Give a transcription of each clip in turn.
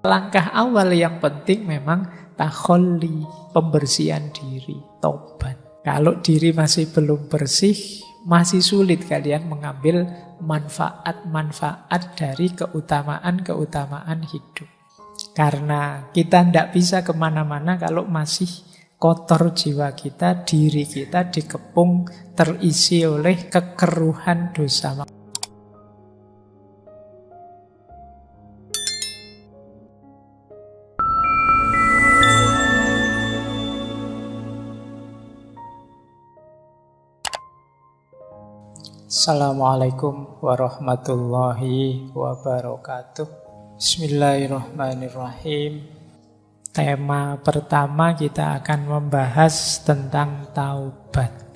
Langkah awal yang penting memang takholli, pembersihan diri, tobat. Kalau diri masih belum bersih, masih sulit kalian mengambil manfaat-manfaat dari keutamaan-keutamaan hidup. Karena kita tidak bisa kemana-mana kalau masih kotor jiwa kita, diri kita dikepung, terisi oleh kekeruhan dosa. Assalamualaikum warahmatullahi wabarakatuh. Bismillahirrahmanirrahim. Tema pertama kita akan membahas tentang taubat.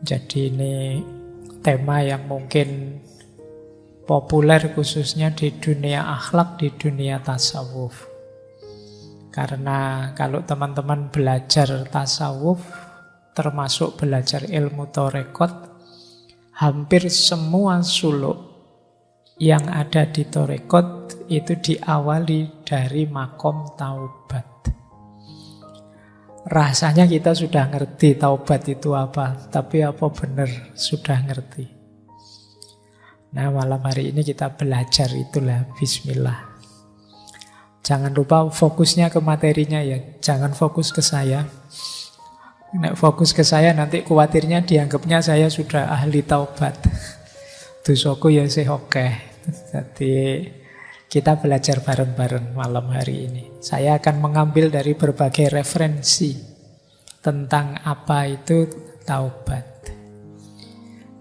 Jadi ini tema yang mungkin populer khususnya di dunia akhlak, di dunia tasawuf. Karena kalau teman-teman belajar tasawuf, termasuk belajar ilmu torekot, hampir semua suluk yang ada di torekot itu diawali dari makom taubat. Rasanya kita sudah ngerti taubat itu apa, tapi apa benar sudah ngerti? Nah, malam hari ini kita belajar itulah, bismillah. Jangan lupa fokusnya ke materinya ya, jangan fokus ke saya. Nek fokus ke saya nanti khawatirnya dianggapnya saya sudah ahli taubat. Dosaku ya sih oke. Jadi kita belajar bareng-bareng malam hari ini. Saya akan mengambil dari berbagai referensi tentang apa itu taubat.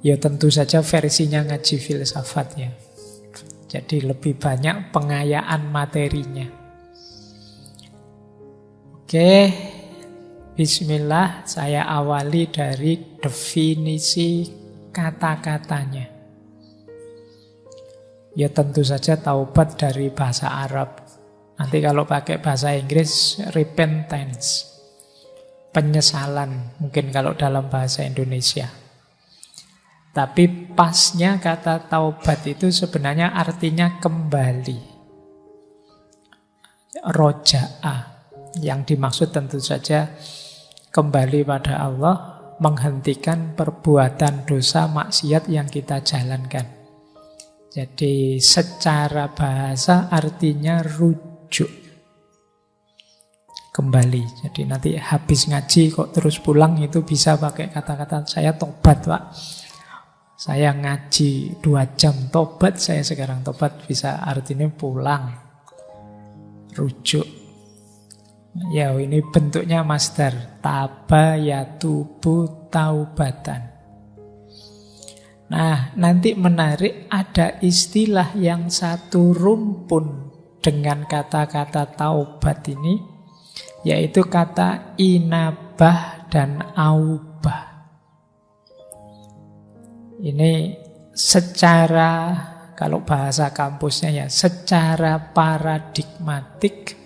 Ya tentu saja versinya ngaji filsafatnya. Jadi lebih banyak pengayaan materinya. Oke. Bismillah, saya awali dari definisi kata-katanya. Ya tentu saja taubat dari bahasa Arab. Nanti kalau pakai bahasa Inggris, repentance. Penyesalan, mungkin kalau dalam bahasa Indonesia. Tapi pasnya kata taubat itu sebenarnya artinya kembali. Roja'a. Yang dimaksud tentu saja kembali pada Allah, menghentikan perbuatan dosa maksiat yang kita jalankan. Jadi secara bahasa artinya rujuk, kembali. Jadi nanti habis ngaji kok terus pulang itu bisa pakai kata-kata saya tobat Pak. Saya ngaji 2 jam tobat, saya sekarang tobat, bisa artinya pulang, rujuk. Ya ini bentuknya masdar, taba yatubu taubatan. Nah nanti menarik, ada istilah yang satu rumpun dengan kata-kata taubat ini, yaitu kata inabah dan aubah. Ini secara, kalau bahasa kampusnya ya, secara paradigmatik,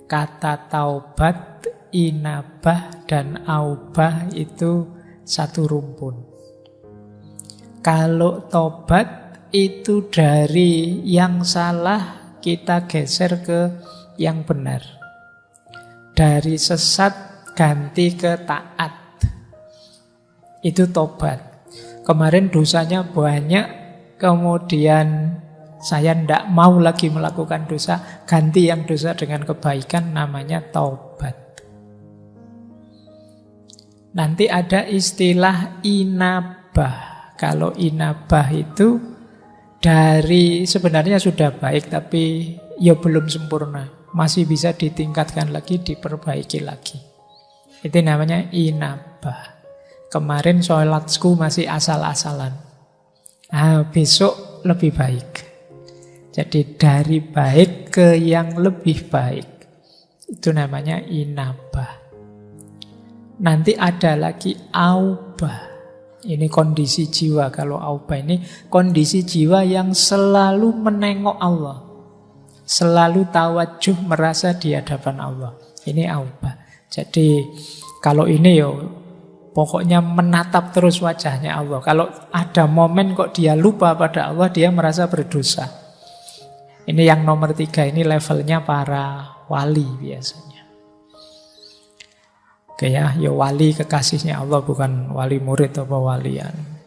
kata taubat, inabah, dan aubah itu satu rumpun. Kalau tobat itu dari yang salah kita geser ke yang benar. Dari sesat ganti ke taat. Itu tobat. Kemarin dosanya banyak, kemudian saya tidak mau lagi melakukan dosa, ganti yang dosa dengan kebaikan, namanya taubat. Nanti ada istilah inabah. Kalau inabah itu dari sebenarnya sudah baik, tapi ya belum sempurna. Masih bisa ditingkatkan lagi, diperbaiki lagi. Itu namanya inabah. Kemarin sholatku masih asal-asalan. Nah, besok lebih baik. Jadi dari baik ke yang lebih baik. Itu namanya inabah. Nanti ada lagi aubah. Ini kondisi jiwa. Kalau aubah ini kondisi jiwa yang selalu menengok Allah. Selalu tawajuh merasa di hadapan Allah. Ini aubah. Jadi kalau ini pokoknya menatap terus wajahnya Allah. Kalau ada momen kok dia lupa pada Allah, dia merasa berdosa. Ini yang nomor 3, ini levelnya para wali biasanya. Oke ya, wali kekasihnya Allah, bukan wali murid atau walian.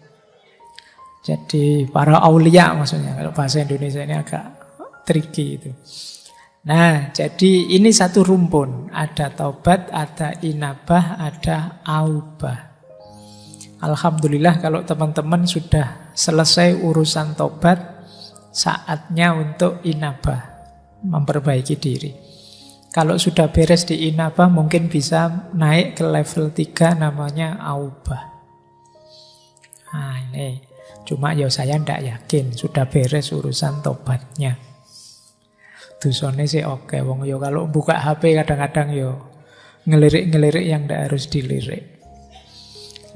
Jadi para aulia maksudnya, kalau bahasa Indonesia ini agak tricky itu. Nah, jadi ini satu rumpun. Ada taubat, ada inabah, ada aubah. Alhamdulillah kalau teman-teman sudah selesai urusan taubat, saatnya untuk inabah, memperbaiki diri. Kalau sudah beres di inabah, mungkin bisa naik ke level 3, namanya aubah. Nah ini, cuma saya tidak yakin sudah beres urusan tobatnya. Dusone sih oke, wong kalau buka HP kadang-kadang ngelirik-ngelirik yang tidak harus dilirik.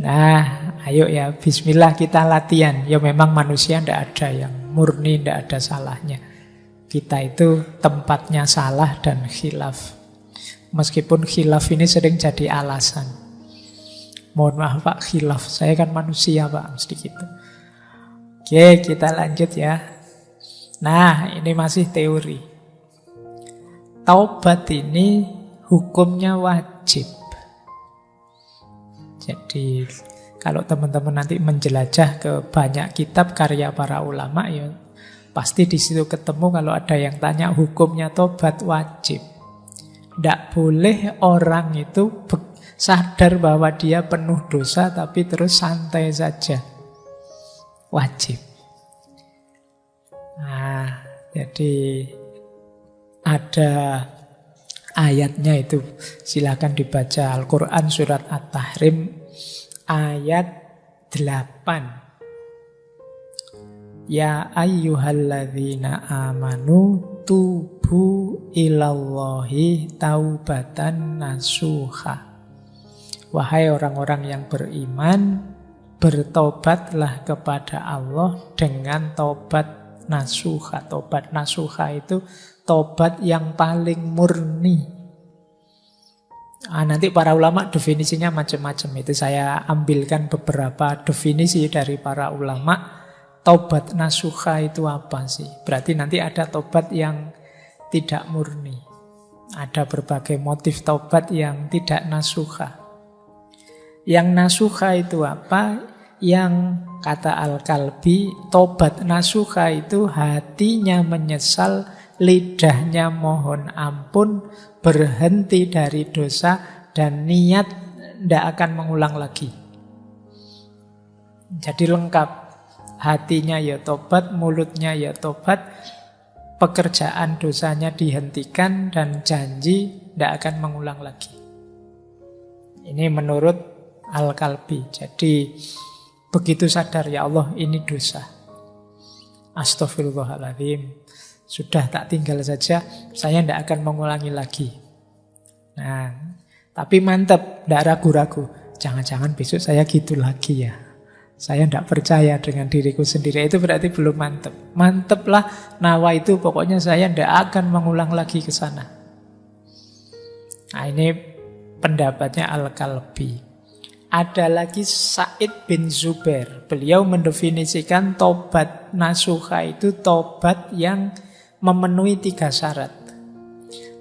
Nah, ayo ya, bismillah kita latihan. Memang manusia tidak ada yang murni, tidak ada salahnya. Kita itu tempatnya salah dan khilaf. Meskipun khilaf ini sering jadi alasan. Mohon maaf Pak, khilaf. Saya kan manusia Pak, mesti gitu. Oke, kita lanjut ya. Nah, ini masih teori. Taubat ini hukumnya wajib. Jadi kalau teman-teman nanti menjelajah ke banyak kitab karya para ulama, pasti di situ ketemu kalau ada yang tanya hukumnya tobat wajib. Tidak boleh orang itu sadar bahwa dia penuh dosa tapi terus santai saja. Wajib. Nah, jadi ada ayatnya itu, silakan dibaca Al-Quran surat At-Tahrim ayat 8. Ya ayyuhalladzina amanu tubu ilallahi taubatan nasuha. Wahai orang-orang yang beriman, bertobatlah kepada Allah dengan taubat nasuha. Taubat nasuha itu tobat yang paling murni. Nanti para ulama definisinya macam-macam. Itu saya ambilkan beberapa definisi dari para ulama. Tobat nasuha itu apa sih? Berarti nanti ada tobat yang tidak murni. Ada berbagai motif tobat yang tidak nasuha. Yang nasuha itu apa? Yang kata Al-Kalbi, tobat nasuha itu hatinya menyesal, lidahnya mohon ampun, berhenti dari dosa, dan niat tidak akan mengulang lagi. Jadi lengkap. Hatinya ya tobat, mulutnya ya tobat, pekerjaan dosanya dihentikan, dan janji tidak akan mengulang lagi. Ini menurut Al-Kalbi. Jadi begitu sadar, ya Allah ini dosa, astaghfirullahaladzim, sudah tak tinggal saja, saya tidak akan mengulangi lagi. Nah, tapi mantap, tidak ragu-ragu. Jangan-jangan besok saya gitu lagi ya. Saya tidak percaya dengan diriku sendiri. Itu berarti belum mantap. Mantaplah nawa itu, pokoknya saya tidak akan mengulang lagi ke sana. Nah, ini pendapatnya Al-Kalbi. Ada lagi Sa'id bin Zubair. Beliau mendefinisikan tobat nasuha itu tobat yang memenuhi 3 syarat.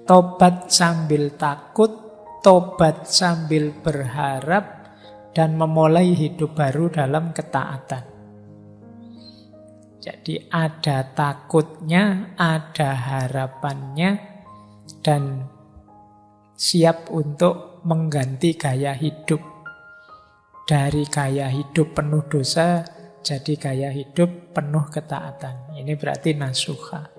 Tobat sambil takut, tobat sambil berharap, dan memulai hidup baru dalam ketaatan. Jadi ada takutnya, ada harapannya, dan siap untuk mengganti gaya hidup. Dari gaya hidup penuh dosa, jadi gaya hidup penuh ketaatan. Ini berarti nasuha.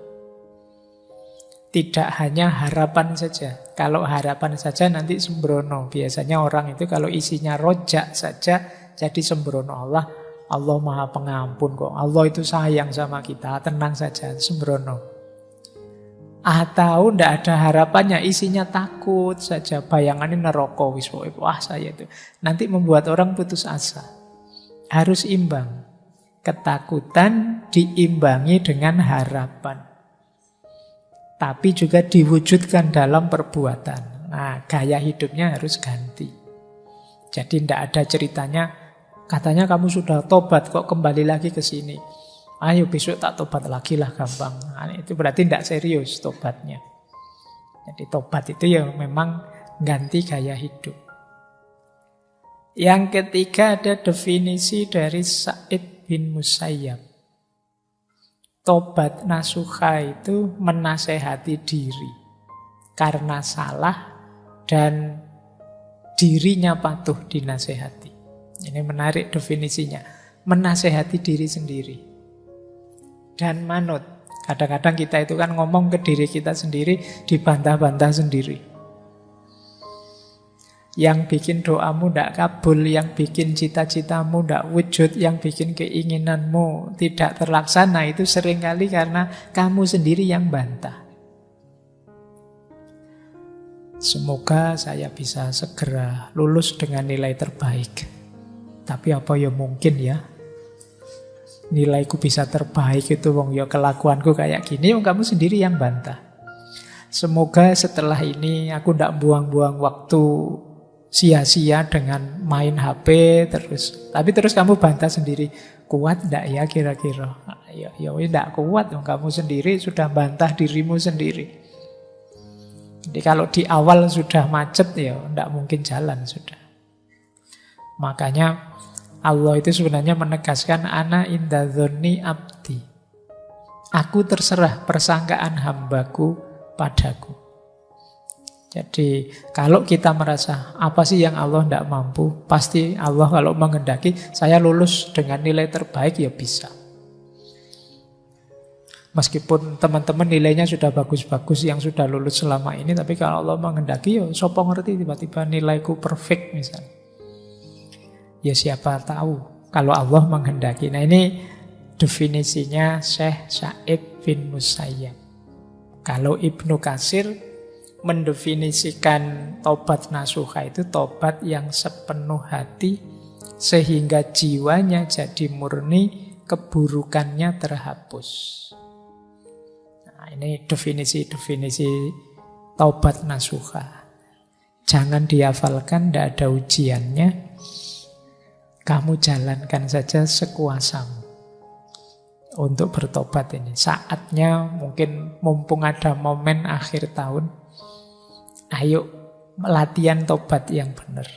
Tidak hanya harapan saja. Kalau harapan saja nanti sembrono. Biasanya orang itu kalau isinya rojak saja jadi sembrono. Allah Maha Pengampun kok. Allah itu sayang sama kita. Tenang saja, sembrono. Atau tidak ada harapannya, isinya takut saja. Bayangannya neraka. Wah saya itu. Nanti membuat orang putus asa. Harus imbang. Ketakutan diimbangi dengan harapan. Tapi juga diwujudkan dalam perbuatan. Nah, gaya hidupnya harus ganti. Jadi tidak ada ceritanya, katanya kamu sudah tobat kok kembali lagi ke sini. Ayo besok tak tobat lagi lah, gampang. Nah, itu berarti tidak serius tobatnya. Jadi tobat itu ya memang ganti gaya hidup. Yang ketiga ada definisi dari Sa'id bin Musayyab. Tobat nasuha itu menasehati diri karena salah dan dirinya patuh dinasehati. Ini menarik definisinya. Menasehati diri sendiri. Dan manut. Kadang-kadang kita itu kan ngomong ke diri kita sendiri, dibantah-bantah sendiri. Yang bikin doamu tidak kabul, yang bikin cita-citamu tidak wujud, yang bikin keinginanmu tidak terlaksana, itu seringkali karena kamu sendiri yang bantah. Semoga saya bisa segera lulus dengan nilai terbaik. Tapi apa ya mungkin ya, nilaiku bisa terbaik itu wong ya kelakuanku kayak gini, kamu sendiri yang bantah. Semoga setelah ini aku tidak buang-buang waktu sia-sia dengan main HP terus. Tapi terus kamu bantah sendiri, kuat tidak ya kira-kira? Ya tidak kuat, kamu sendiri sudah bantah dirimu sendiri. Jadi kalau di awal sudah macet ya tidak mungkin jalan sudah. Makanya Allah itu sebenarnya menegaskan ana inda dzanni abdi. Aku terserah persangkaan hambaku padaku. Jadi kalau kita merasa apa sih yang Allah tidak mampu, pasti Allah kalau menghendaki saya lulus dengan nilai terbaik ya bisa. Meskipun teman-teman nilainya sudah bagus-bagus yang sudah lulus selama ini, tapi kalau Allah menghendaki ya sopo ngerti tiba-tiba nilaiku perfect misalnya. Ya siapa tahu kalau Allah menghendaki. Nah ini definisinya Syekh Sa'id bin Musayyab. Kalau Ibnu Katsir mendefinisikan tobat nasuha itu tobat yang sepenuh hati sehingga jiwanya jadi murni, keburukannya terhapus. Nah ini definisi-definisi tobat nasuha. Jangan dihafalkan, tidak ada ujiannya. Kamu jalankan saja sekuasamu untuk bertobat ini. Saatnya mungkin mumpung ada momen akhir tahun, ayo latihan tobat yang benar.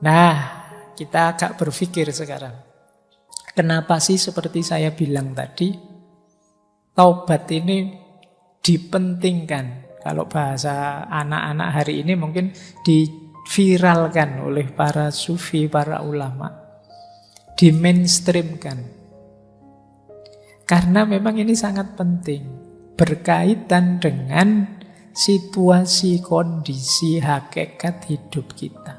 Nah, kita agak berpikir sekarang. Kenapa sih seperti saya bilang tadi, tobat ini dipentingkan. Kalau bahasa anak-anak hari ini mungkin diviralkan oleh para sufi, para ulama, dimainstreamkan. Karena memang ini sangat penting, berkaitan dengan situasi, kondisi, hakikat hidup kita.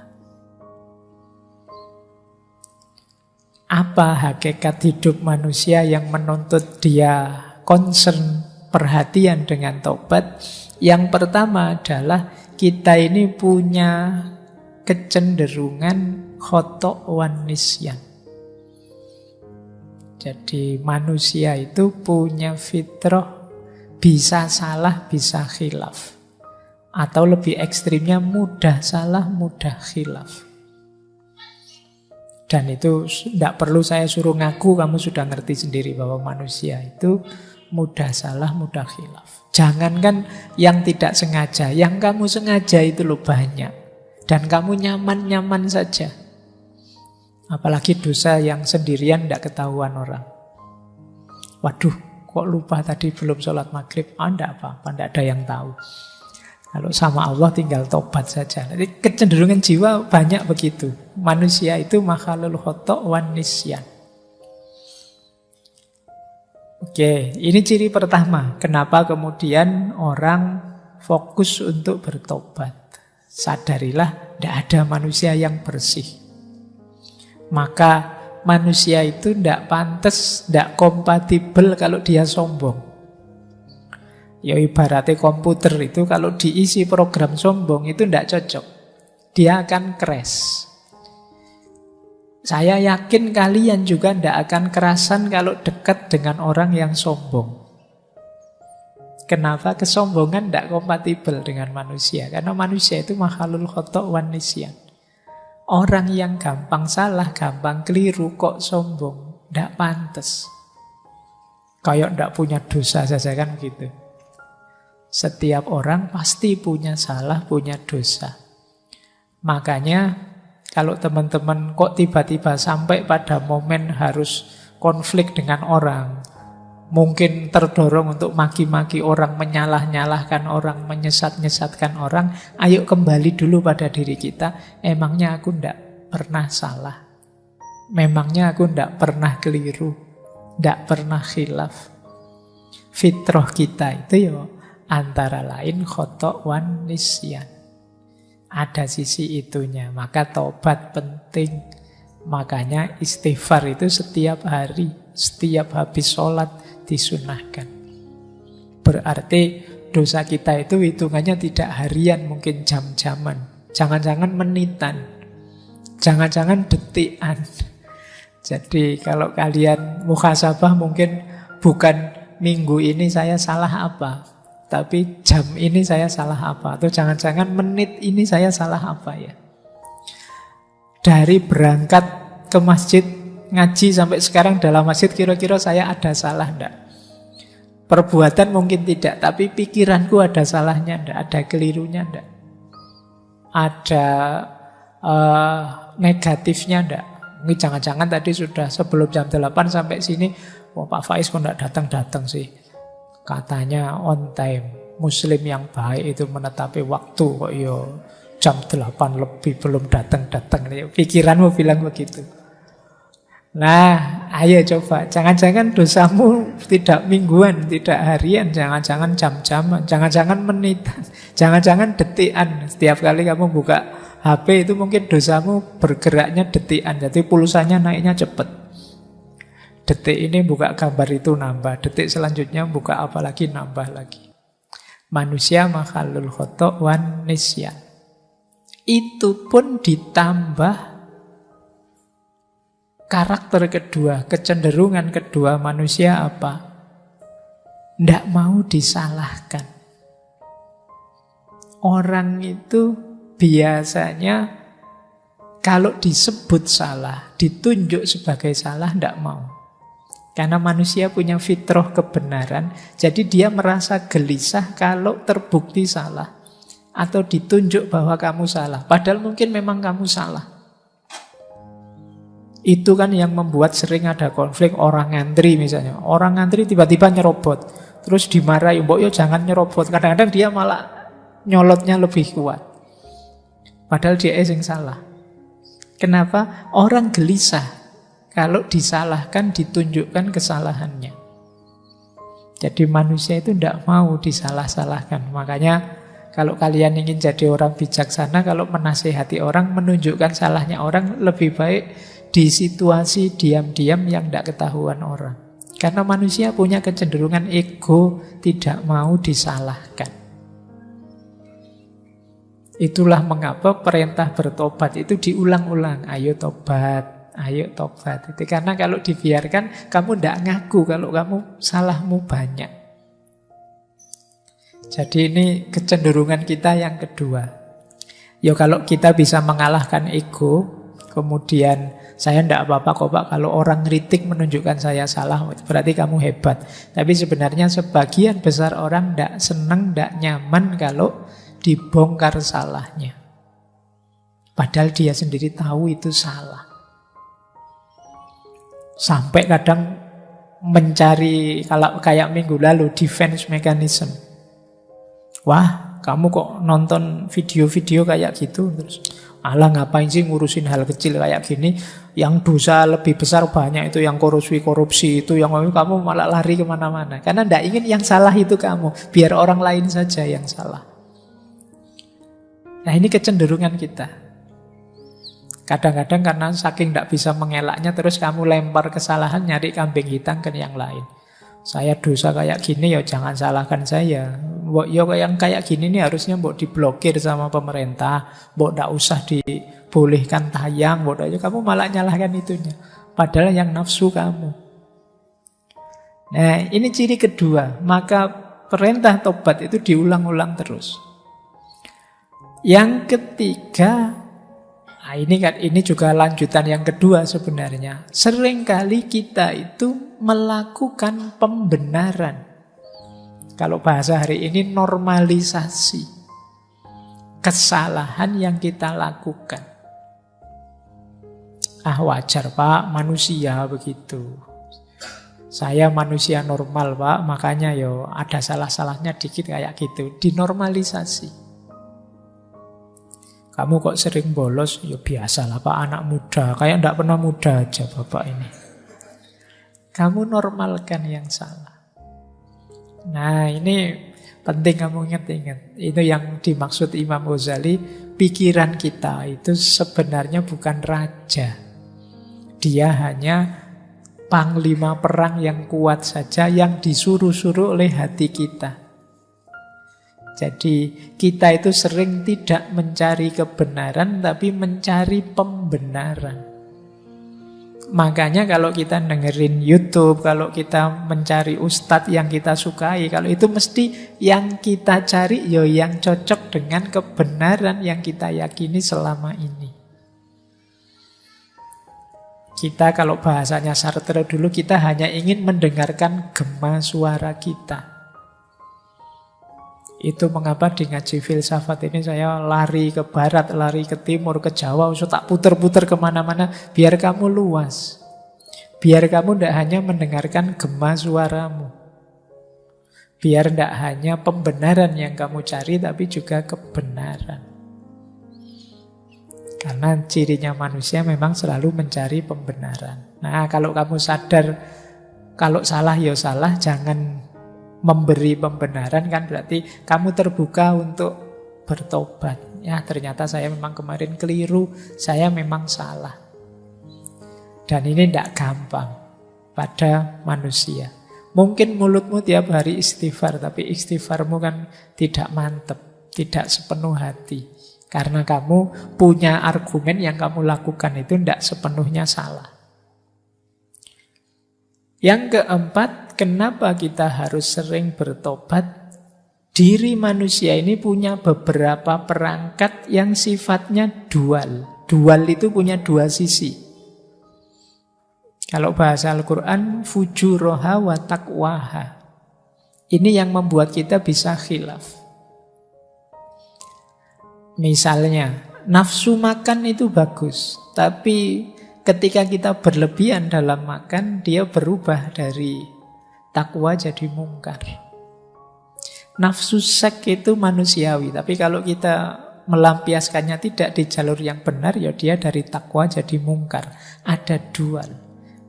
Apa hakikat hidup manusia yang menuntut dia concern, perhatian dengan tobat? Yang pertama adalah kita ini punya kecenderungan khoto' wan nisyan. Jadi manusia itu punya fitrah bisa salah, bisa khilaf. Atau lebih ekstrimnya mudah salah, mudah khilaf. Dan itu tidak perlu saya suruh ngaku, kamu sudah ngerti sendiri bahwa manusia itu mudah salah, mudah khilaf. Jangankan yang tidak sengaja, yang kamu sengaja itu loh banyak. Dan kamu nyaman-nyaman saja. Apalagi dosa yang sendirian tidak ketahuan orang. Waduh, kok lupa tadi belum sholat maghrib? Tidak apa-apa, tidak ada yang tahu. Kalau sama Allah tinggal tobat saja. Jadi kecenderungan jiwa banyak begitu. Manusia itu makhluk khoto' wan nisyan. Oke, ini ciri pertama. Kenapa kemudian orang fokus untuk bertobat? Sadarilah, tidak ada manusia yang bersih. Maka manusia itu tidak pantas, tidak kompatibel kalau dia sombong. Ya ibaratnya komputer itu kalau diisi program sombong itu tidak cocok. Dia akan crash. Saya yakin kalian juga tidak akan kerasan kalau dekat dengan orang yang sombong. Kenapa? Kesombongan tidak kompatibel dengan manusia. Karena manusia itu makhluk khoto' wan nisyan. Orang yang gampang salah, gampang keliru kok sombong. Tidak pantas. Kayak tidak punya dosa saja kan gitu. Setiap orang pasti punya salah, punya dosa. Makanya kalau teman-teman kok tiba-tiba sampai pada momen harus konflik dengan orang, mungkin terdorong untuk maki-maki orang, menyalah-nyalahkan orang, menyesat-nyesatkan orang, ayo kembali dulu pada diri kita. Emangnya aku tidak pernah salah? Memangnya aku tidak pernah keliru? Tidak pernah khilaf? Fitrah kita itu ya antara lain khotok wan nisyan. Ada sisi itunya, maka tobat penting. Makanya istighfar itu setiap hari, setiap habis sholat disunahkan. Berarti dosa kita itu hitungannya tidak harian, mungkin jam-jaman. Jangan-jangan menitan, jangan-jangan detikan. Jadi kalau kalian muhasabah mungkin bukan minggu ini saya salah apa, tapi jam ini saya salah apa, atau jangan-jangan menit ini saya salah apa ya. Dari berangkat ke masjid ngaji sampai sekarang dalam masjid kira-kira saya ada salah enggak? Perbuatan mungkin tidak, tapi pikiranku ada salahnya enggak? Ada kelirunya enggak? Ada negatifnya enggak? Ini jangan-jangan tadi sudah sebelum jam 8 sampai sini, wah Pak Faiz kok enggak datang-datang sih? Katanya on time. Muslim yang baik itu menetapi waktu, kok yo jam 8 lebih belum datang-datang. Pikiranmu bilang begitu. Nah, ayo coba. Jangan-jangan dosamu tidak mingguan, tidak harian, jangan-jangan jam-jaman, jangan-jangan menitan, jangan-jangan detikan. Setiap kali kamu buka HP itu mungkin dosamu bergeraknya detikan, jadi pulsanya naiknya cepat. Detik ini buka gambar itu nambah, detik selanjutnya buka apa lagi nambah lagi. Manusia makhluk khotok wan nisyan. Itu pun ditambah karakter kedua, kecenderungan kedua manusia apa? Tidak mau disalahkan. Orang itu biasanya kalau disebut salah, ditunjuk sebagai salah, tidak mau. Karena manusia punya fitrah kebenaran, jadi dia merasa gelisah kalau terbukti salah. Atau ditunjuk bahwa kamu salah. Padahal mungkin memang kamu salah. Itu kan yang membuat sering ada konflik orang ngantri misalnya. Orang ngantri tiba-tiba nyerobot. Terus dimarahi, mbok yo jangan nyerobot. Kadang-kadang dia malah nyolotnya lebih kuat. Padahal dia yang salah. Kenapa? Orang gelisah kalau disalahkan, ditunjukkan kesalahannya. Jadi manusia itu tidak mau disalah-salahkan. Makanya kalau kalian ingin jadi orang bijaksana, kalau menasihati orang, menunjukkan salahnya orang, lebih baik di situasi diam-diam yang tidak ketahuan orang. Karena manusia punya kecenderungan ego, tidak mau disalahkan. Itulah mengapa perintah bertobat itu diulang-ulang. Ayo tobat, ayo tobat. Itu karena kalau dibiarkan, kamu tidak ngaku kalau kamu salahmu banyak. Jadi ini kecenderungan kita yang kedua. Ya kalau kita bisa mengalahkan ego, kemudian saya tidak apa-apa kok Pak, kalau orang kritik menunjukkan saya salah, berarti kamu hebat. Tapi sebenarnya sebagian besar orang tidak senang, tidak nyaman kalau dibongkar salahnya. Padahal dia sendiri tahu itu salah. Sampai kadang mencari, kalau kayak minggu lalu, defense mechanism. Wah, kamu kok nonton video-video kayak gitu? Terus, alah ngapain sih ngurusin hal kecil kayak gini? Yang dosa lebih besar banyak itu, yang korupsi itu, yang kamu malah lari kemana-mana. Karena tidak ingin yang salah itu kamu, biar orang lain saja yang salah. Nah ini kecenderungan kita. Kadang-kadang karena saking tidak bisa mengelaknya, terus kamu lempar kesalahan, nyari kambing hitam ke yang lain. Saya dosa kayak gini, ya jangan salahkan saya. Ya yang kayak gini nih harusnya mbok diblokir sama pemerintah, mbok tidak usah dibolehkan tayang, mbok aja kamu malah nyalahkan itunya. Padahal yang nafsu kamu. Nah ini ciri kedua, maka perintah tobat itu diulang-ulang terus. Yang ketiga Nah, ini juga lanjutan yang kedua sebenarnya. Seringkali kita itu melakukan pembenaran. Kalau bahasa hari ini normalisasi kesalahan yang kita lakukan. Wajar Pak, manusia begitu. Saya manusia normal Pak, makanya ada salah-salahnya dikit kayak gitu. Dinormalisasi. Kamu kok sering bolos? Ya biasalah Pak, anak muda. Kayak enggak pernah muda aja Bapak ini. Kamu normalkan yang salah. Nah ini penting kamu ingat-ingat. Itu yang dimaksud Imam Ghazali. Pikiran kita itu sebenarnya bukan raja. Dia hanya panglima perang yang kuat saja, yang disuruh-suruh oleh hati kita. Jadi kita itu sering tidak mencari kebenaran, tapi mencari pembenaran. Makanya kalau kita dengerin YouTube, kalau kita mencari ustadz yang kita sukai, kalau itu mesti yang kita cari yang cocok dengan kebenaran yang kita yakini selama ini. Kita kalau bahasanya Sartre dulu, kita hanya ingin mendengarkan gema suara kita. Itu mengapa di ngaji filsafat ini saya lari ke barat, lari ke timur, ke Jawa, tak puter-puter kemana-mana, biar kamu luas. Biar kamu tidak hanya mendengarkan gema suaramu. Biar tidak hanya pembenaran yang kamu cari, tapi juga kebenaran. Karena cirinya manusia memang selalu mencari pembenaran. Nah, kalau kamu sadar kalau salah ya salah, jangan memberi pembenaran, kan berarti kamu terbuka untuk bertobat. Ya, ternyata saya memang kemarin keliru, saya memang salah. Dan ini tidak gampang pada manusia. Mungkin mulutmu tiap hari istighfar, tapi istighfarmu kan tidak mantap, tidak sepenuh hati. Karena kamu punya argumen yang kamu lakukan itu tidak sepenuhnya salah. Yang keempat, kenapa kita harus sering bertobat? Diri manusia ini punya beberapa perangkat yang sifatnya dual. Dual itu punya dua sisi. Kalau bahasa Al-Quran, fujuroha wa taqwaha. Ini yang membuat kita bisa khilaf. Misalnya, nafsu makan itu bagus, tapi ketika kita berlebihan dalam makan, dia berubah dari takwa jadi mungkar. Nafsu seks itu manusiawi, tapi kalau kita melampiaskannya tidak di jalur yang benar, ya dia dari takwa jadi mungkar. Ada dual.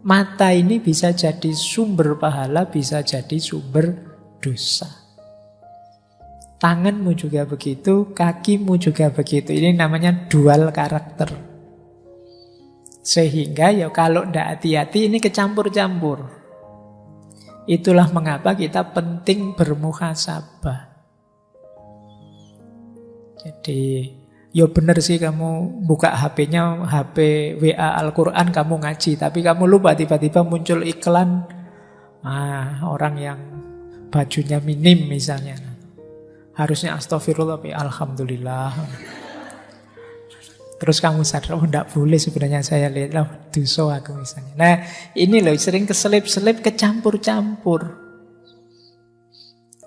Mata ini bisa jadi sumber pahala, bisa jadi sumber dosa. Tanganmu juga begitu, kakimu juga begitu. Ini namanya dual karakter. Sehingga kalau tidak hati-hati ini kecampur-campur. Itulah mengapa kita penting bermuhasabah. Jadi, benar sih kamu buka HP-nya, HP WA Al-Quran kamu ngaji, tapi kamu lupa tiba-tiba muncul iklan orang yang bajunya minim misalnya. Harusnya astagfirullah, alhamdulillah. Terus kamu sadar, tidak boleh sebenarnya saya lihat, dosa aku misalnya. Nah, ini loh sering keselip-selip, kecampur-campur.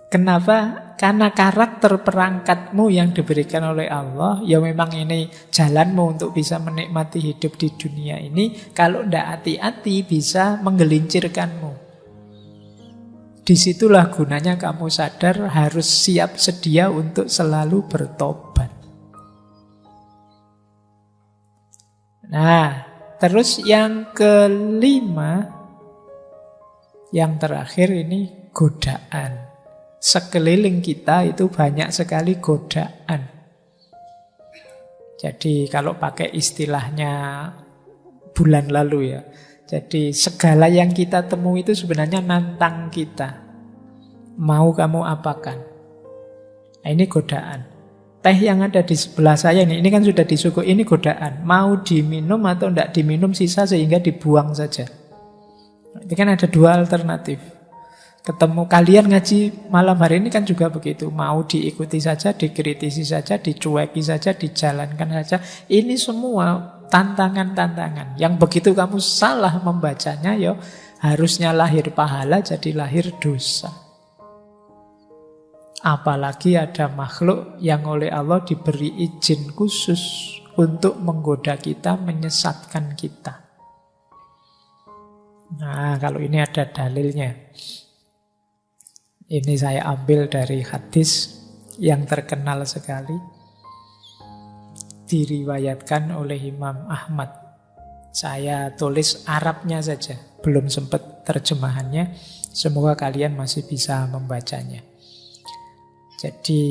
Kenapa? Karena karakter perangkatmu yang diberikan oleh Allah, ya memang ini jalanmu untuk bisa menikmati hidup di dunia ini. Kalau tidak hati-hati bisa menggelincirkanmu. Disitulah gunanya kamu sadar harus siap sedia untuk selalu bertobat. Nah, terus yang kelima, yang terakhir ini godaan. Sekeliling kita itu banyak sekali godaan. Jadi kalau pakai istilahnya bulan lalu ya, jadi segala yang kita temui itu sebenarnya nantang kita. Mau kamu apakan? Nah, ini godaan. Teh yang ada di sebelah saya ini kan sudah disuguhi, ini godaan. Mau diminum atau tidak diminum sisa sehingga dibuang saja. Ini kan ada dua alternatif. Ketemu kalian ngaji malam hari ini kan juga begitu. Mau diikuti saja, dikritisi saja, dicueki saja, dijalankan saja. Ini semua tantangan-tantangan. Yang begitu kamu salah membacanya, ya harusnya lahir pahala jadi lahir dosa. Apalagi ada makhluk yang oleh Allah diberi izin khusus untuk menggoda kita, menyesatkan kita. Nah, kalau ini ada dalilnya. Ini saya ambil dari hadis yang terkenal sekali, diriwayatkan oleh Imam Ahmad. Saya tulis Arabnya saja, belum sempat terjemahannya. Semoga kalian masih bisa membacanya. Jadi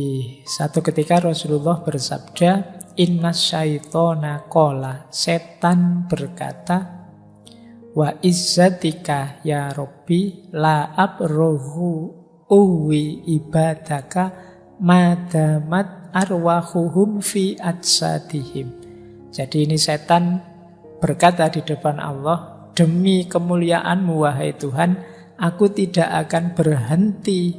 satu ketika Rasulullah bersabda, Inna syaitona qala, setan berkata, wa izzatika ya Rabbi la abrohu uwi ibadaka madamat arwahuhum fi ajsadihim. Jadi ini setan berkata di depan Allah, demi kemuliaan-Mu wahai Tuhan, aku tidak akan berhenti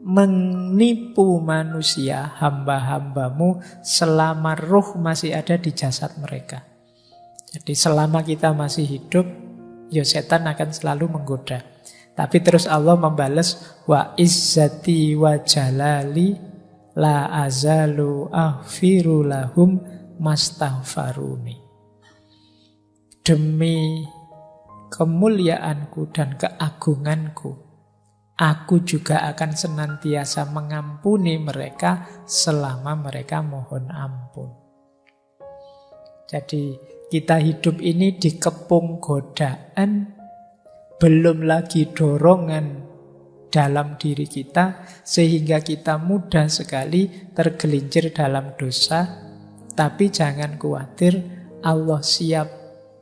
menipu manusia, hamba-hambamu, selama ruh masih ada di jasad mereka. Jadi selama kita masih hidup, ya setan akan selalu menggoda. Tapi terus Allah membalas, wa izzati wa jalali la azalu aghfiru lahum mastaghfaruni. Demi kemuliaanku dan keagunganku, aku juga akan senantiasa mengampuni mereka selama mereka mohon ampun. Jadi kita hidup ini dikepung godaan, belum lagi dorongan dalam diri kita, sehingga kita mudah sekali tergelincir dalam dosa. Tapi jangan khawatir, Allah siap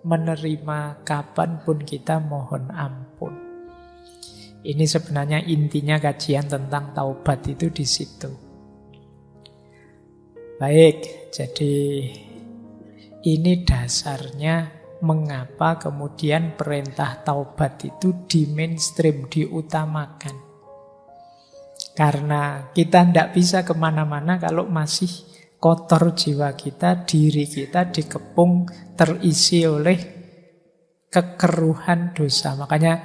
menerima kapanpun kita mohon ampun. Ini sebenarnya intinya kajian tentang taubat itu di situ. Baik, jadi ini dasarnya mengapa kemudian perintah taubat itu di mainstream, diutamakan. Karena kita tidak bisa kemana-mana kalau masih kotor jiwa kita, diri kita dikepung, terisi oleh kekeruhan dosa. Makanya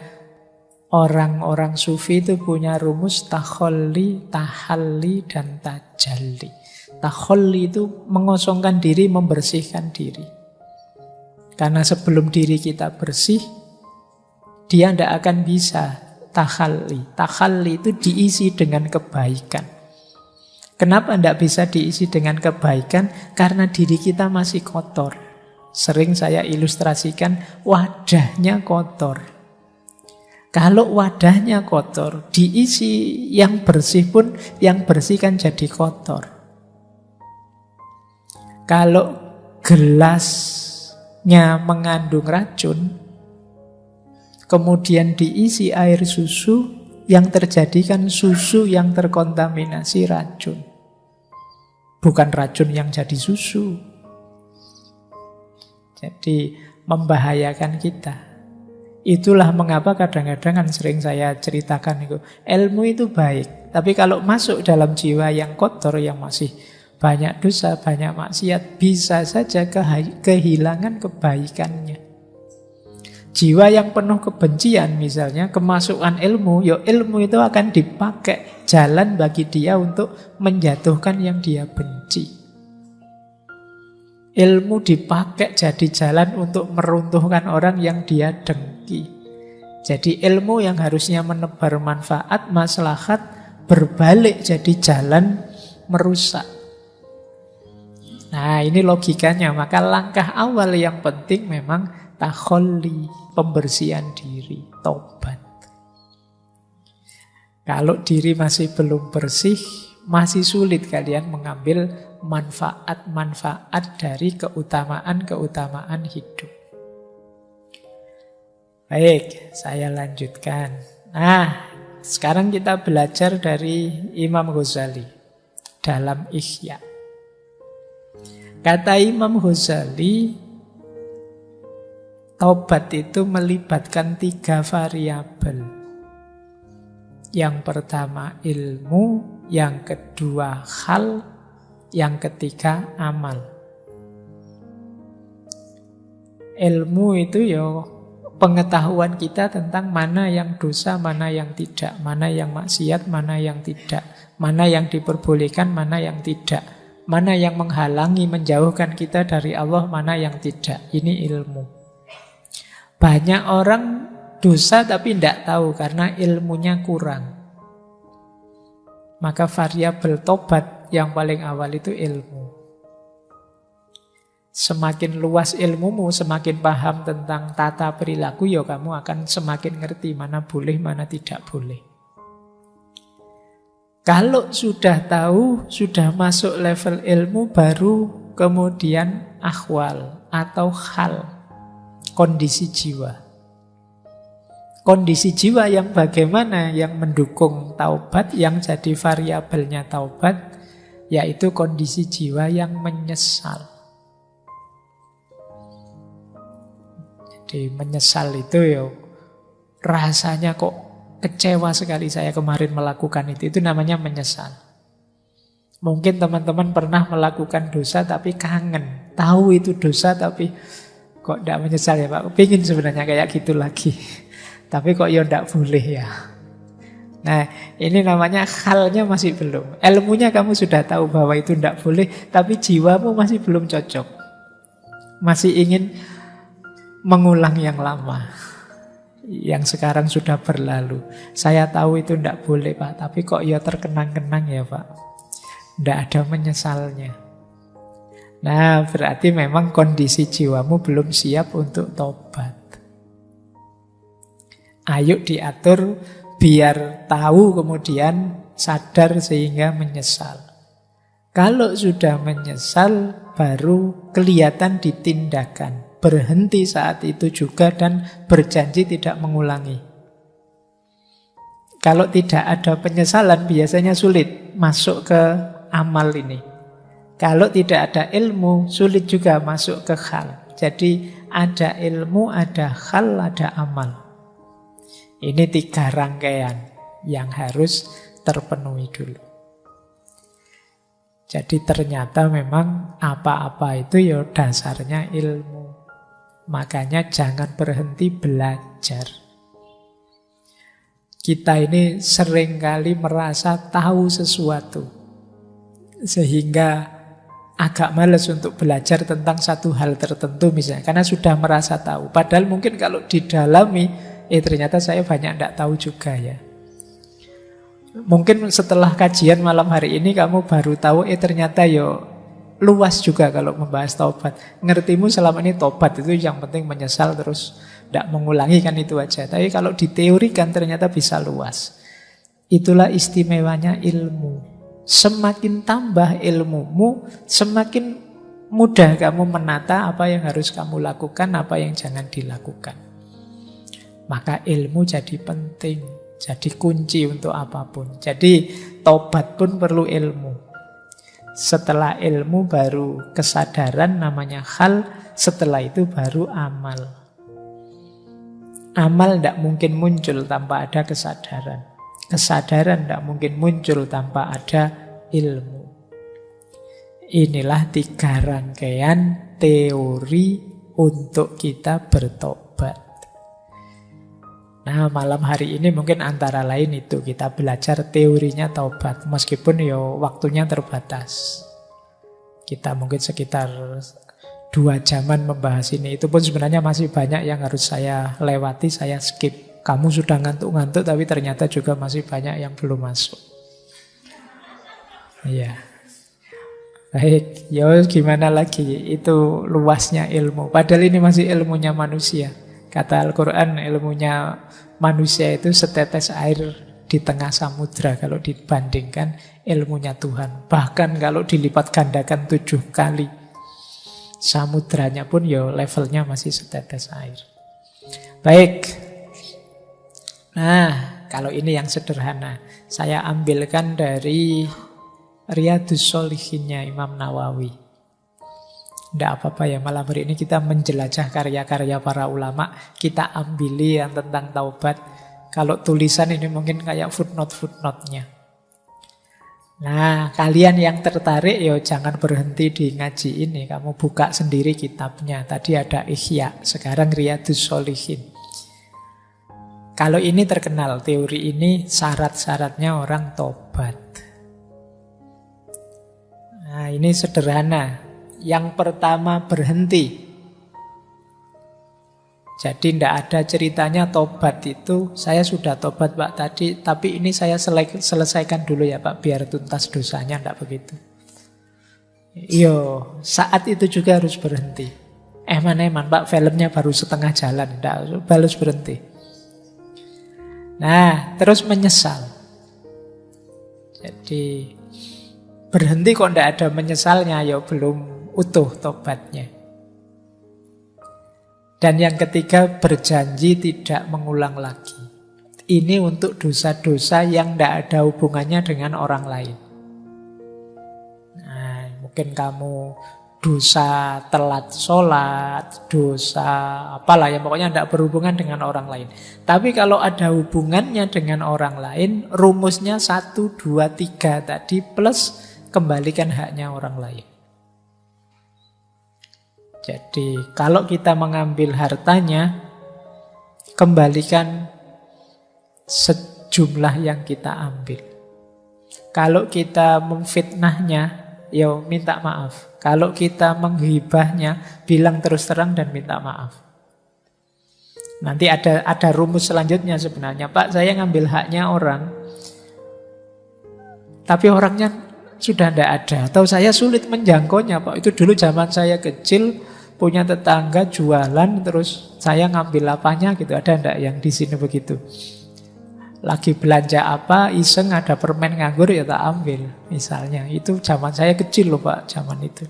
orang-orang sufi itu punya rumus takholli, tahalli, dan tajalli. Takholli itu mengosongkan diri, membersihkan diri. Karena sebelum diri kita bersih, dia tidak akan bisa takhalli. Takhalli itu diisi dengan kebaikan. Kenapa tidak bisa diisi dengan kebaikan? Karena diri kita masih kotor. Sering saya ilustrasikan, wadahnya kotor. Kalau wadahnya kotor, diisi yang bersih pun, yang bersih kan jadi kotor. Kalau gelasnya mengandung racun, kemudian diisi air susu, yang terjadi kan susu yang terkontaminasi racun. Bukan racun yang jadi susu. Jadi membahayakan kita. Itulah mengapa kadang-kadang kan sering saya ceritakan itu, ilmu itu baik, tapi kalau masuk dalam jiwa yang kotor, yang masih banyak dosa, banyak maksiat, bisa saja kehilangan kebaikannya. Jiwa yang penuh kebencian misalnya, kemasukan ilmu, ya ilmu itu akan dipakai jalan bagi dia untuk menjatuhkan yang dia benci. Ilmu dipakai jadi jalan untuk meruntuhkan orang yang dia dengki. Jadi ilmu yang harusnya menebar manfaat, maslahat, berbalik jadi jalan merusak. Nah, ini logikanya. Maka langkah awal yang penting memang takholli, pembersihan diri, taubat. Kalau diri masih belum bersih, masih sulit kalian mengambil manfaat-manfaat dari keutamaan-keutamaan hidup. Baik, saya lanjutkan. Nah, sekarang kita belajar dari Imam Ghazali dalam Ihya. Kata Imam Ghazali, taubat itu melibatkan 3 variabel. Yang pertama ilmu, yang kedua hal, yang ketiga amal. Ilmu itu ya pengetahuan kita tentang mana yang dosa, mana yang tidak, mana yang maksiat, mana yang tidak, mana yang diperbolehkan, mana yang tidak, mana yang menghalangi, menjauhkan kita dari Allah, mana yang tidak. Ini ilmu. Banyak orang dosa tapi tidak tahu karena ilmunya kurang. Maka variabel tobat yang paling awal itu ilmu. Semakin luas ilmumu, semakin paham tentang tata perilaku, ya kamu akan semakin ngerti mana boleh, mana tidak boleh. Kalau sudah tahu, sudah masuk level ilmu, baru kemudian akhwal atau hal, kondisi jiwa. Kondisi jiwa yang bagaimana yang mendukung taubat, yang jadi variabelnya taubat, yaitu kondisi jiwa yang menyesal. Jadi menyesal itu ya rasanya kok kecewa sekali saya kemarin melakukan itu namanya menyesal. Mungkin teman-teman pernah melakukan dosa tapi kangen, tahu itu dosa tapi kok tidak menyesal ya Pak, pengen sebenarnya kayak gitu lagi. Tapi kok ya tidak boleh ya. Nah ini namanya halnya masih belum. Ilmunya kamu sudah tahu bahwa itu tidak boleh, tapi jiwamu masih belum cocok. Masih ingin mengulang yang lama, yang sekarang sudah berlalu. Saya tahu itu tidak boleh Pak, tapi kok ya terkenang-kenang ya Pak. Tidak ada menyesalnya. Nah berarti memang kondisi jiwamu belum siap untuk tobat. Ayo diatur biar tahu kemudian sadar sehingga menyesal. Kalau sudah menyesal baru kelihatan di tindakan. Berhenti saat itu juga dan berjanji tidak mengulangi. Kalau tidak ada penyesalan biasanya sulit masuk ke amal ini. Kalau tidak ada ilmu sulit juga masuk ke hal. Jadi ada ilmu, ada hal, ada amal. Ini 3 rangkaian yang harus terpenuhi dulu. Jadi ternyata memang apa-apa itu ya dasarnya ilmu. Makanya jangan berhenti belajar. Kita ini seringkali merasa tahu sesuatu, sehingga agak malas untuk belajar tentang satu hal tertentu misalnya, karena sudah merasa tahu. Padahal mungkin kalau didalami, ternyata saya banyak tidak tahu juga ya. Mungkin setelah kajian malam hari ini kamu baru tahu, ternyata yo luas juga kalau membahas taubat. Ngertimu selama ini taubat itu yang penting menyesal terus tidak mengulangi kan itu aja. Tapi kalau diteorikan ternyata bisa luas. Itulah istimewanya ilmu. Semakin tambah ilmumu, semakin mudah kamu menata apa yang harus kamu lakukan, apa yang jangan dilakukan. Maka ilmu jadi penting, jadi kunci untuk apapun. Jadi taubat pun perlu ilmu. Setelah ilmu baru kesadaran namanya hal, setelah itu baru amal. Amal tidak mungkin muncul tanpa ada kesadaran. Kesadaran tidak mungkin muncul tanpa ada ilmu. Inilah 3 rangkaian teori untuk kita bertobat. Nah malam hari ini mungkin antara lain itu kita belajar teorinya taubat. Meskipun ya waktunya terbatas. Kita mungkin sekitar 2 jaman membahas ini. Itu pun sebenarnya masih banyak yang harus saya lewati, saya skip. Kamu sudah ngantuk-ngantuk tapi ternyata juga masih banyak yang belum masuk. Iya. Baik, ya gimana lagi? Itu luasnya ilmu. Padahal ini masih ilmunya manusia. Kata Al-Quran, ilmunya manusia itu setetes air di tengah samudra kalau dibandingkan ilmunya Tuhan. Bahkan kalau dilipat gandakan 7 kali, samudranya pun ya levelnya masih setetes air. Baik. Nah, kalau ini yang sederhana, saya ambilkan dari Riyadhus Shalihinnya Imam Nawawi. Tidak apa-apa ya, malam hari ini kita menjelajah karya-karya para ulama. Kita ambili yang tentang taubat. Kalau tulisan ini mungkin kayak footnote-footnote-nya. Nah, kalian yang tertarik ya jangan berhenti di ngaji ini. Kamu buka sendiri kitabnya. Tadi ada Ihya, sekarang Riyadhus Shalihin. Kalau ini terkenal, teori ini syarat-syaratnya orang tobat. Nah, ini sederhana. Yang pertama berhenti. Jadi tidak ada ceritanya tobat itu, saya sudah tobat Pak tadi, tapi ini saya selesaikan dulu ya Pak, biar tuntas dosanya, tidak begitu. Iya, saat itu juga harus berhenti. Eman-eman Pak, filmnya baru setengah jalan, tidak, harus berhenti. Nah, terus menyesal. Jadi, berhenti kok tidak ada menyesalnya, ya belum utuh tobatnya. Dan yang ketiga, berjanji tidak mengulang lagi. Ini untuk dosa-dosa yang tidak ada hubungannya dengan orang lain. Nah, mungkin kamu dosa telat sholat, dosa apalah ya, pokoknya tidak berhubungan dengan orang lain. Tapi kalau ada hubungannya dengan orang lain, rumusnya 1, 2, 3 tadi, plus kembalikan haknya orang lain. Jadi kalau kita mengambil hartanya, kembalikan sejumlah yang kita ambil. Kalau kita memfitnahnya, ya minta maaf. Kalau kita menghibahnya, bilang terus terang dan minta maaf. Nanti ada rumus selanjutnya sebenarnya. Pak, saya ngambil haknya orang, tapi orangnya sudah tidak ada. Atau saya sulit menjangkaunya Pak. Itu dulu zaman saya kecil, punya tetangga jualan, terus saya ngambil apanya gitu. Ada enggak yang di sini begitu? Lagi belanja apa, iseng ada permen nganggur ya tak ambil. Misalnya, itu zaman saya kecil loh Pak, zaman itu.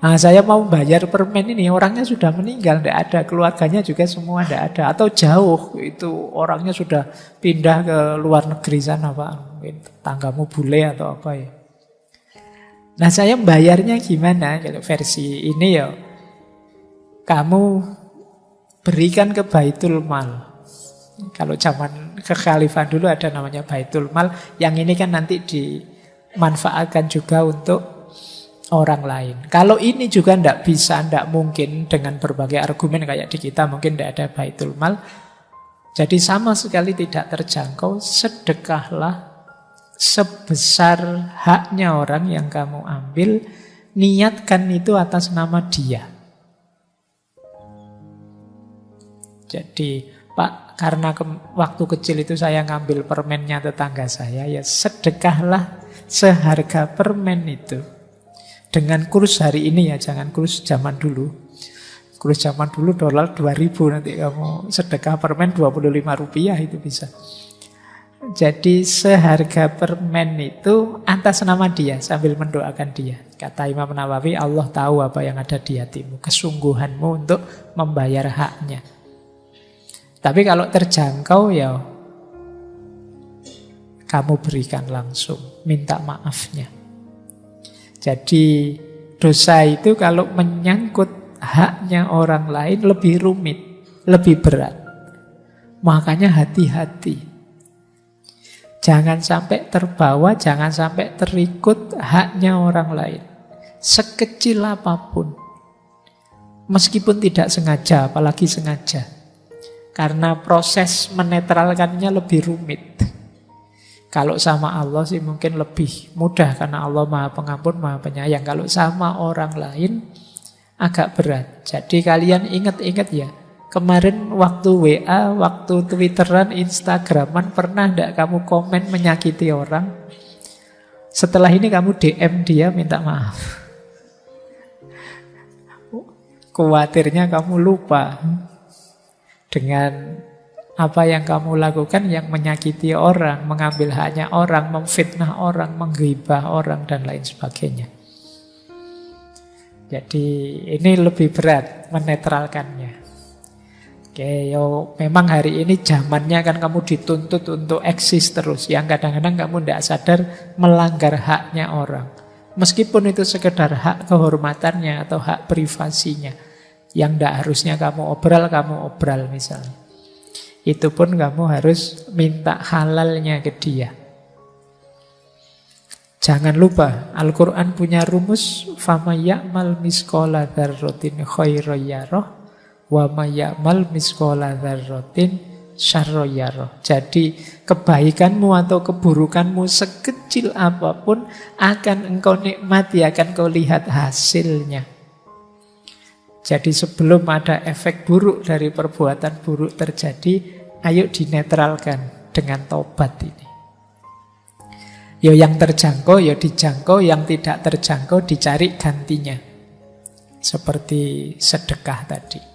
Nah, saya mau bayar permen ini, orangnya sudah meninggal, enggak ada. Keluarganya juga semua enggak ada. Atau jauh, itu orangnya sudah pindah ke luar negeri sana Pak. Mungkin tetanggamu bule atau apa ya. Nah, saya bayarnya gimana? Kalau versi ini ya, kamu berikan ke Baitul Mal. Kalau zaman kekhalifahan dulu ada namanya Baitul Mal. Yang ini kan nanti dimanfaatkan juga untuk orang lain. Kalau ini juga tidak bisa, tidak mungkin dengan berbagai argumen kayak di kita, mungkin tidak ada Baitul Mal. Jadi sama sekali tidak terjangkau, sedekahlah sebesar haknya orang yang kamu ambil, niatkan itu atas nama dia. Jadi, Pak, karena waktu kecil itu saya ngambil permennya tetangga saya, ya sedekahlah seharga permen itu. Dengan kurs hari ini ya, jangan kurs zaman dulu. Kurs zaman dulu dolar 2000, nanti kamu sedekah permen 25 rupiah itu bisa. Jadi seharga permen itu atas nama dia, sambil mendoakan dia. Kata Imam Nawawi, Allah tahu apa yang ada di hatimu, kesungguhanmu untuk membayar haknya. Tapi kalau terjangkau ya kamu berikan langsung, minta maafnya. Jadi dosa itu kalau menyangkut haknya orang lain lebih rumit, lebih berat. Makanya hati-hati. Jangan sampai terbawa, jangan sampai terikut haknya orang lain. Sekecil apapun. Meskipun tidak sengaja, apalagi sengaja. Karena proses menetralkannya lebih rumit. Kalau sama Allah sih mungkin lebih mudah, karena Allah Maha Pengampun, Maha Penyayang. Kalau sama orang lain agak berat. Jadi kalian ingat-ingat ya, kemarin waktu WA, waktu Twitteran, Instagraman, pernah enggak kamu komen menyakiti orang? Setelah ini kamu DM dia minta maaf. Khawatirnya kamu lupa dengan apa yang kamu lakukan yang menyakiti orang, mengambil haknya orang, memfitnah orang, menggibah orang, dan lain sebagainya. Jadi ini lebih berat menetralkannya. Oke, yo, memang hari ini zamannya kan kamu dituntut untuk eksis terus. Yang kadang-kadang kamu tidak sadar melanggar haknya orang. Meskipun itu sekedar hak kehormatannya atau hak privasinya. Yang tidak harusnya kamu obral misalnya. Itu pun kamu harus minta halalnya ke dia. Jangan lupa, Al-Quran punya rumus, فَمَنْ يَعْمَلْ مِثْقَالَ ذَرَّةٍ خَيْرًا يَرَهُ وَمَنْ يَعْمَلْ مِثْقَالَ ذَرَّةٍ شَرًّا يَرَهُ. Jadi kebaikanmu atau keburukanmu sekecil apapun akan engkau nikmati, akan kau lihat hasilnya. Jadi sebelum ada efek buruk dari perbuatan buruk terjadi, ayo dinetralkan dengan tobat ini. Ya yang terjangkau, ya dijangkau, yang tidak terjangkau dicari gantinya. Seperti sedekah tadi.